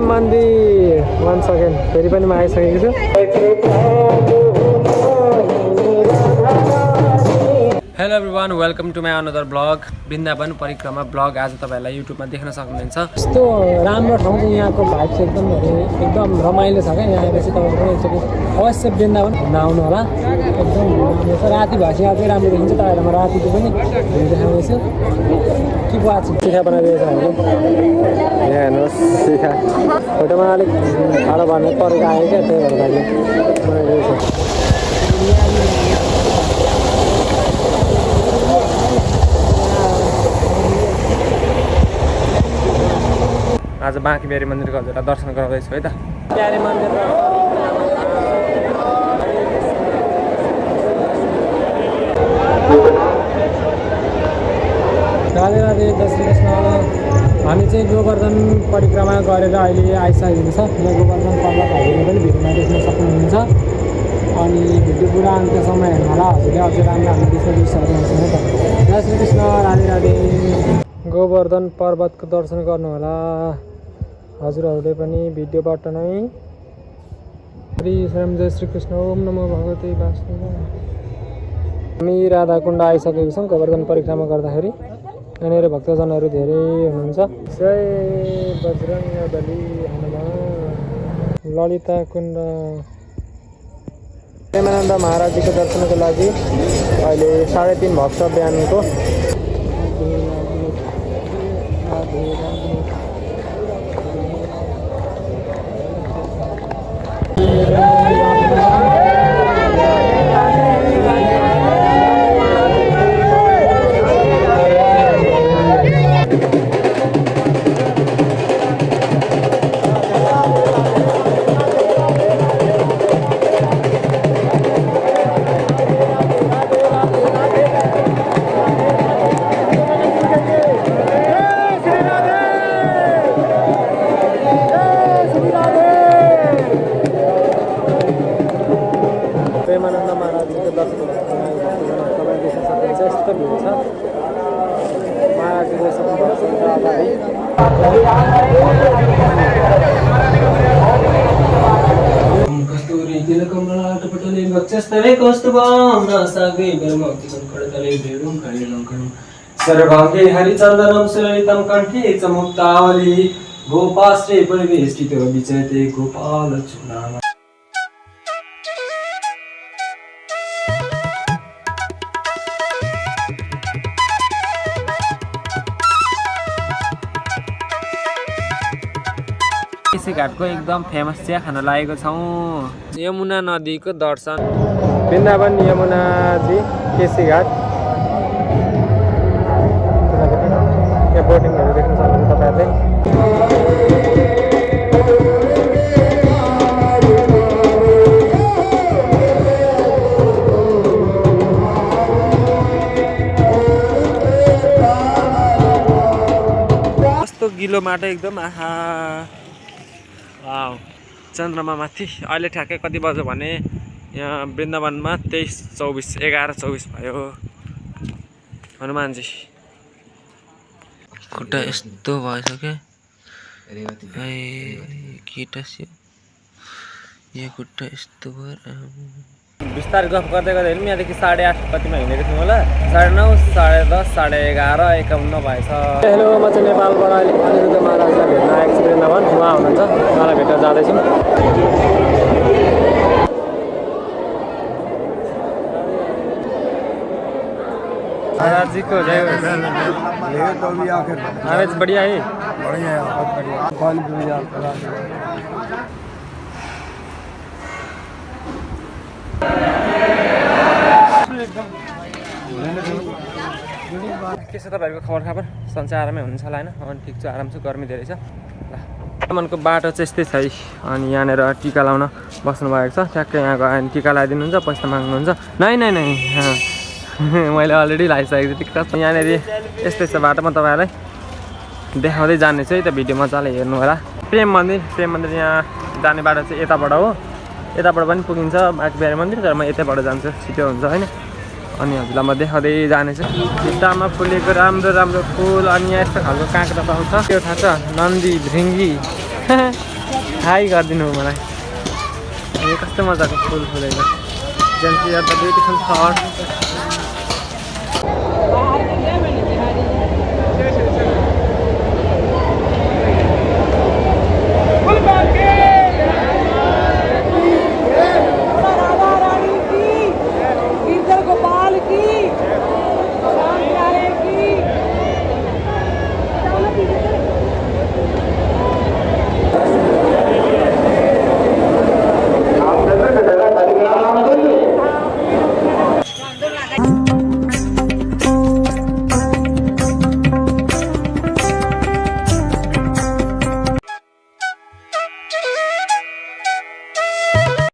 प्रेम मन्दिर one second फेरि पनि म आइसकेको छु। Hello everyone, welcome to my another blog Vrindavan परिक्रमा ब्लग। आज तपाईँहरूलाई युट्युबमा देख्न सक्नुहुन्छ। यस्तो राम्रो ठाउँ चाहिँ यहाँको भाइब चाहिँ एकदम रमाइलो छ क्या। यहाँ आएपछि तपाईँहरू पनि एकचोटि अवश्य वृन्दावन घुम्न आउनु होला। एकदम राम्रो छ। राति भएपछि अझै राम्रो देखिन्छ। तपाईँहरूलाई म रातिको पनि भ्यू देखाउँदैछु। के को आज शिखा बनाइदिएछ हामीले। यहाँ हेर्नुहोस् शिखा फोटोमा अलिक ठाडो भन्नु परेको आयो क्या, त्यही भएर लागि बनाइदिएछ। आज बाँकीबिहारी मन्दिरको हजुरलाई दर्शन गराउँदैछु है त। बिहारी मन्दिर राधे राधे जय श्री कृष्ण। हामी चाहिँ गोवर्धन परिक्रमा गरेर अहिले आइसकेको छ। यहाँ गोवर्धन पर्वत हजुरले पनि भिडियोमा देख्न सक्नुहुन्छ। अनि भिडियो पुरा अन्त्यसम्म हेर्नु होला। हजुरले अझै राम्रो हामी दृश्यहरू हेर्छौँ है त। जय श्री कृष्ण, राधे राधे। गोवर्धन पर्वतको दर्शन गर्नु होला हजुरहरूले पनि भिडियोबाट नै। हरि श्याम, जय श्री कृष्ण, ओम नमो भगवते वासुदेवाय। हामी राधाकुण्ड आइसकेको छौँ गोवर्धन परिक्रमा गर्दाखेरि। यहाँनिर भक्तजनहरू धेरै हुनुहुन्छ। जय बजरङ्गबली हनुमान। ललिता कुण्ड प्रेमानन्द महाराजजीको दर्शनको लागि अहिले 3:30 भएको छ बिहानको। प्रेमानन्द महाराजजीको दर्शन तपाईँ देख्न सक्नुहुन्छ। यस्तो भिड छ महाराजजी दर्शन गर्छ अगाडि। कस्तुरी तिलकमलाटपटले वक्षस्थले कौस्तुभं नासाग्रे ब्रह्मोक्ति संकटतले वेणुं कलिलङ्कणं सर्वाङ्गे हरिचन्दनं सुललितं कण्ठे च मुक्तावली गोपाश्रे परिवेष्टितो विजयते गोपालचूडामणि। केसी घाटको एकदम फेमस चिया खान लागेको छौँ। यमुना नदीको दर्शन वृन्दावन यमुनाजी केसी घाट। यहाँ बोटिङहरू देख्न सक्नुहुन्छ तपाईँहरूले। कस्तो गिलो माटो एकदम। आहा वाउ, चन्द्रमा माथि। अहिले ठ्याक्कै कति बज्यो भने यहाँ वृन्दावनमा 23:24 11:24 भयो। हनुमानजी खुट्टा यस्तो भइसक्यो। यो खुट्टा यस्तो भयो। बिस्तारै गफ गर्दै गर्दै हेर्नु यहाँदेखि 8:30 कतिमा हिँडेको थियौँ होला। 9:30 10:30 11:30 51 भएछ। हेलो, म चाहिँ नेपालबाट अहिले अनिरुद्ध महाराजलाई भेट्न आएको छु वृन्दावन। उहाँ हुनुहुन्छ, उहाँलाई भेट्न जाँदैछौँ। महाराजजीको जय हो। महाराज बढ़िया है। बढ़िया है, बहुत बढ़िया। के छ तपाईँहरूको खबर? सन्चै आरामै हुनुहुन्छ होला होइन? अनि ठिक छ, आराम छ। गर्मी धेरै छ। मनको बाटो चाहिँ यस्तै छ है। अनि यहाँनिर टिका लाउन बस्नु भएको छ। ठ्याक्कै यहाँ गयो टिका लगाइदिनुहुन्छ, पैसा माग्नुहुन्छ। नै मैले अलरेडी लगाइसकेको छु टिका। यहाँनिर यस्तै छ बाटो। म तपाईँहरूलाई देखाउँदै जानेछु है त। भिडियो मजाले हेर्नु होला। प्रेम मन्दिर यहाँ जाने बाटो चाहिँ यताबाट हो। यताबाट पनि पुगिन्छ बाँकीबिहारी मन्दिर, तर म यतैबाट जान्छु, छिटो हुन्छ होइन। अनि हजुरलाई म देखाउँदै जानेछु। भित्तामा फुलेको राम्रो फुल। अनि यहाँ यस्तो खालको काँक्रा पाउँछ, त्यो थाहा छ? नन्दी भृङ्गी हाई गरिदिनु मलाई। यो कस्तो मजाको फुल फुलेको जेन्सी द ब्युटिफुल फ्लावर।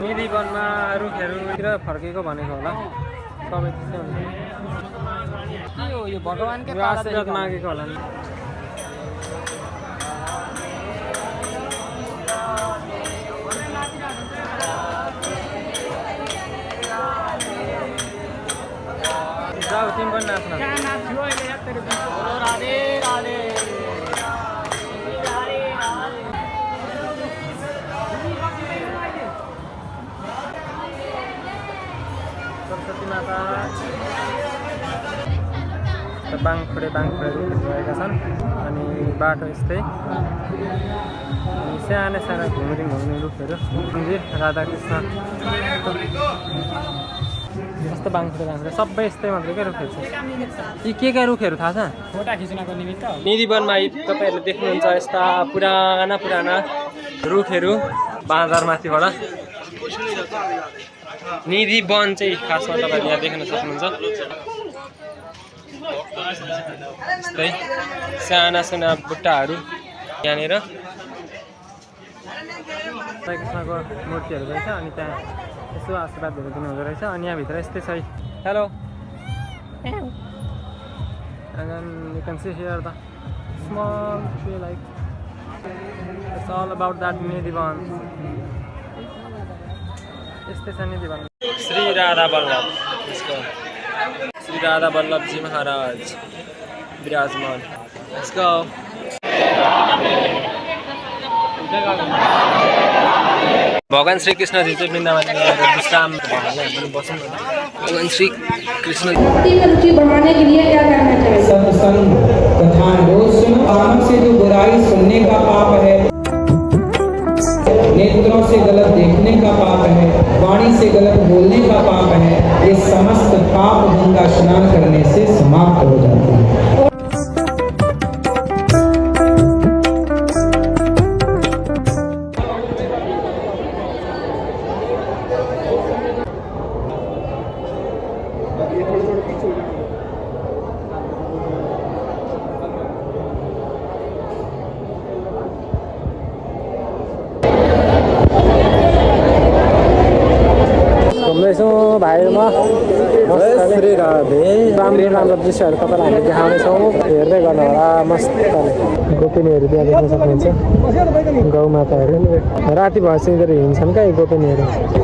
निधिवनमा रुखहरूतिर फर्केको भनेको होला सबै त्यस्तै हुन्छ। यो भगवानकै आशीर्वाद मागेको होला नि। जाऊ तिमी पनि नाच्न। सरस्वती माता बाङखुडे रुखहरू भएका छन् अनि बाटो यस्तै साना साना घुम्ने रुखहरू मन्दिर राधाकृष्ण यस्तो बाङखुडे सबै यस्तै मात्रै रुखहरू छ। यी के रुखहरू थाहा छ? फोटा खिच्नको निमित्त निधिवनमा तपाईँहरूले देख्नुहुन्छ यस्ता पुराना रुखहरू बाँदरमाथिबाट। निधिवन चाहिँ खासमा तपाईँले यहाँ देख्न सक्नुहुन्छ। यस्तै साना बुट्टाहरू यहाँनिर कृष्णको मूर्तिहरू रहेछ अनि त्यहाँ यसो आशीर्वादहरू दिनुहुँदो रहेछ। अनि यहाँभित्र यस्तै छ। Hello and then you can see here the small tree like it's all about that Nidivan. यस्तै छ निधिवन। श्री राधा वल्लभ यसको श्री राधा वल्लभ जी महाराज विराजमान। Let's go. भगवान श्री कृष्ण जी चाहिँ वृन्दावन विश्राम बसौँ। भगवान श्री कृष्ण रुचि बढ़ाने के लिए क्या करना चाहिए? सत्संग कथा रोज सुनो। कानों से जो बुराई सुनने का पाप है, नेत्रों से गलत देखने का पाप है, वाणी से गलत बोलने का पाप है, ये समस्त पाप गंगा स्नान करने से समाप्त हो जाते हैं। घुम्दैछौँ भाइमा श्री राधे। राम्रो दृश्यहरू तपाईँलाई हामीले देखाउनेछौँ, हेर्दै गर्नु होला मस्तले। गोपिनीहरू त्यहाँ देख्न सक्नुहुन्छ, गौमाताहरू राति भएपछि यिनीहरू हिँड्छन् क्या गोपिनीहरू। यो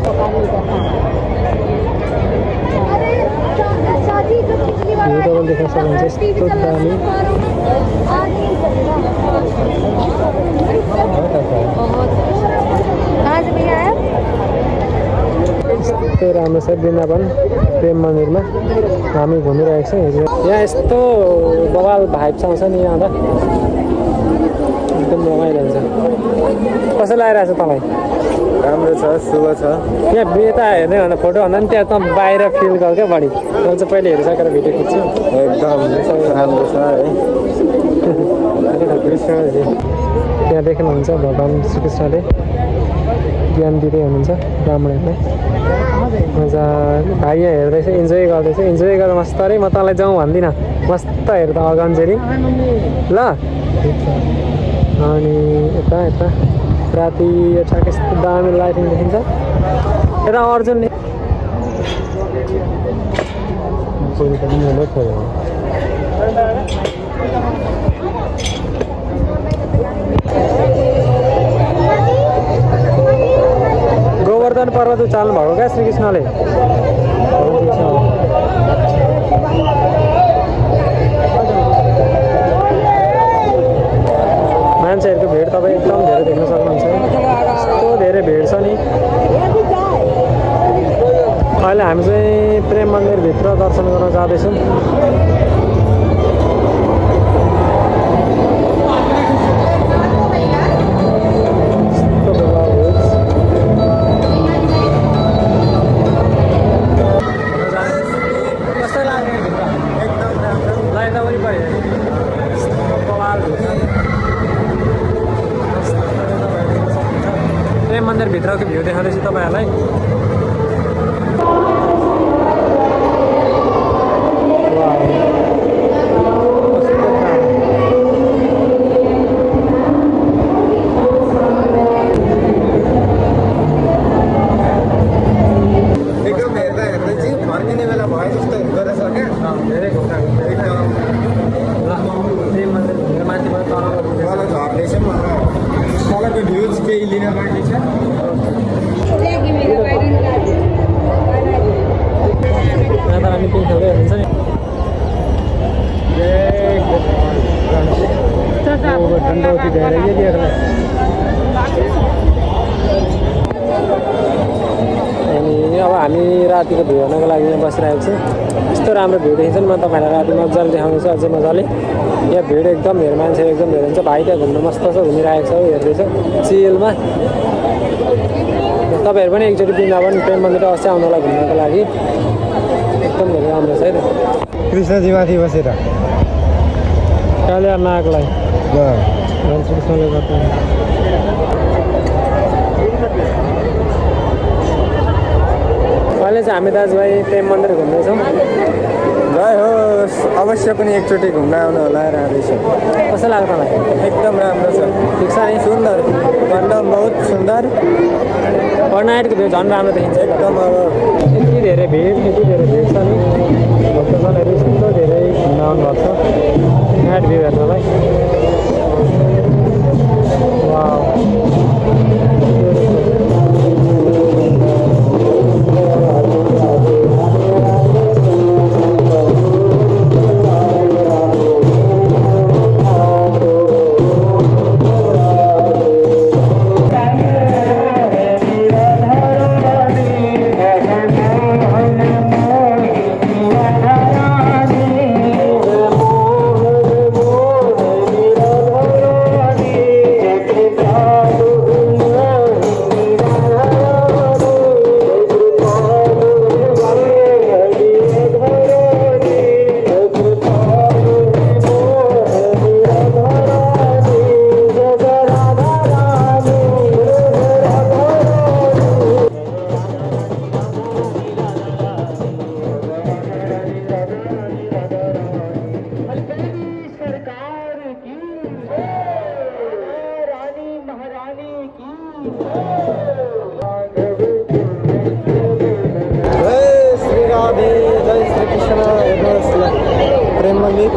तपाईँले देख्न सक्नुहुन्छ यस्तो दामी। यस्तै राम्रो छ वृन्दावन प्रेम मन्दिरमा हामी घुमिरहेको छौँ। यहाँ यस्तो बवाल भाइब आउँछ नि यहाँ त एकदम रमाइलो हुन्छ। कसो लागिरहेको छ तपाईँ? राम्रो छ, शुभ छ। यहाँ बेता हेर्ने भन्दा फोटो भन्दा पनि त्यहाँ त बाहिर फिल गर क्या बढी। मैले चाहिँ पहिले हेरिसकेर भिडियो खिच्छु। एकदम राम्रो छ है। कृष्णजी त्यहाँ देख्नुहुन्छ भगवान् श्रीकृष्णले ज्ञान दिँदै हुनुहुन्छ ब्राह्मणहरूलाई। मजा भाइ यहाँ हेर्दैछ, इन्जोय गर्दैछ। इन्जोय गरेर मस्तै म तँलाई जाउँ भन्दिनँ, मस्त हेर्दा अगन्जेरी ल। अनि यता राति यता कस्तो दामी लाइटिङ देखिन्छ। यता अर्जुन गोवर्धन पर्वत चाल्नु भएको क्या श्रीकृष्णले। मान्छेहरूको भिड तपाईँ एकदम धेरै देख्न सक्नुहुन्छ। जाँदैछौँ। कस्तो लाग्यो एकदम राम्रो लाइट वरिपरि कमाल प्रेम मन्दिरभित्रको भ्यू देखाउँदैछु तपाईँहरूलाई। एकदम हेर्दा हेर्दै चाहिँ फर्किने बेला भयो जस्तो हुँदो रहेछ क्या धेरै घुम्दा एकदम ल प्रेम मन्दिरभित्र माथिबाट तल मलाई झर्दैछ तलको भ्युज केही लिन बाँकी छ यहाँ त हामी पिङ खेल्दै हुनुहुन्छ नि। ठन्डा होती धेरै के लिएर अनि अब हामी रातिको भ्यू हेर्नको लागि यहाँ बसिरहेको छौँ। यस्तो राम्रो भ्यू देखिन्छ नि, म तपाईँलाई राति मजाले देखाउनेछु अझै मजाले। यहाँ भिड एकदम धेरै मान्छे एकदम धेरै हुन्छ। भाइ त्यहाँ घुम्नु मस्त छ घुमिरहेको छ हेर्दैछ चिलमा। तपाईँहरू पनि एकचोटि वृन्दावन प्रेम मन्दिर अवश्य आउनुलाई घुम्नको लागि एकदम धेरै राम्रो छ है त। कृष्णजी माथि बसेर कल्याण नागलाई कृष्णले गर्दा अहिले चाहिँ हामी दाजुभाइ प्रेम मन्दिर घुम्दैछौँ। जय होस् अवश्य पनि एकचोटि घुम्न आउनु होला रहँदैछ। कस्तो लाग्यो तपाईँलाई? एकदम राम्रो छ ठिक छ नि, सुन्दर एकदम बहुत सुन्दर नाइटको भ्यू झन् राम्रो देखिन्छ एकदम अब यति धेरै भिड छ नि। भक्तजनहरू यस्तो धेरै घुम्न आउनुभएको छ नाइट भ्यू हेर्नलाई। वाउ प्रेम मन्दिर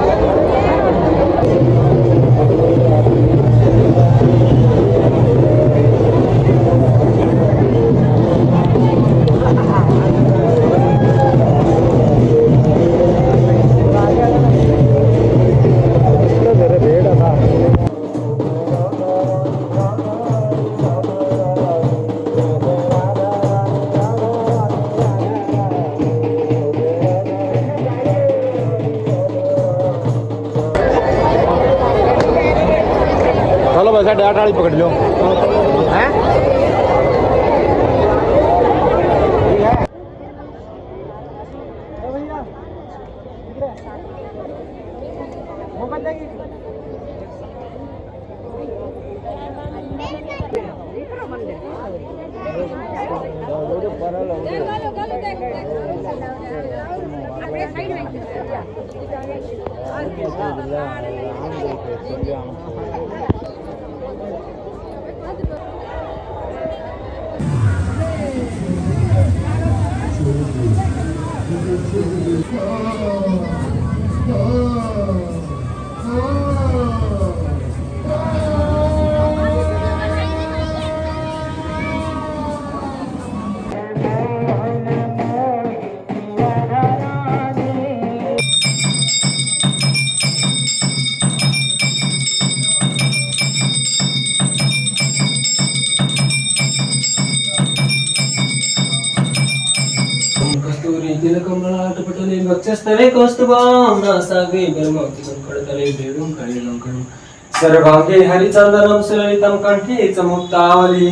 डाली पकड़ लो कस्तूरी तिलकमलाटपटले वक्षस्थले कौस्तुभं नासाग्रे ब्रह्मवती संकडतले भेदुं कलिलंकणं सर्वांगे हरिचंदनं सुललितं कंठे च मुक्तावली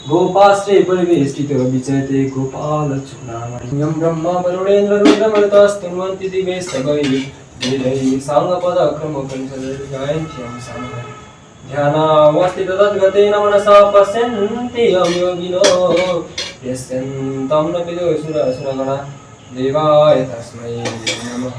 गोपाश्रे परिवेष्टितो विचयते गोपालचूडामणि यं ब्रह्मा वरुणेन्द्र रुद्रमरुतस्तुन्वन्ति दिवे स्तवैः वेदैः साङ्गपदक्रमकंसदगायन्त्यं सामगायः ध्यानावस्थित तद्गतेन मनसा पश्यन्ति यं योगिनो यस्यन्तं न विदुषुरसुरगणा देवाय तस्मै नमः।